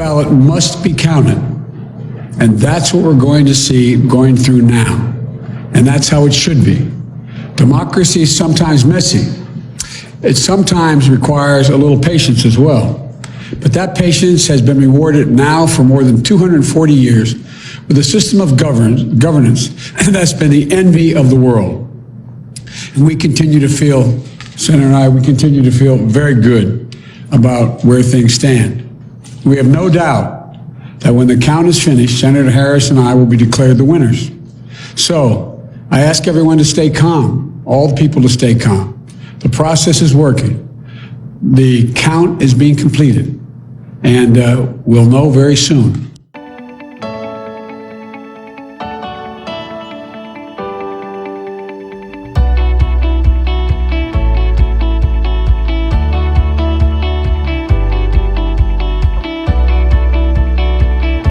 ballot must be counted. And that's what we're going to see going through now. And that's how it should be. Democracy is sometimes messy. It sometimes requires a little patience as well. But that patience has been rewarded now for more than 240 years with a system of governance that's been the envy of the world. And we continue to feel, Senator and I, we continue to feel very good about where things stand. We have no doubt that when the count is finished, Senator Harris and I will be declared the winners. So I ask everyone to stay calm, all the people to stay calm. The process is working. The count is being completed, and we'll know very soon.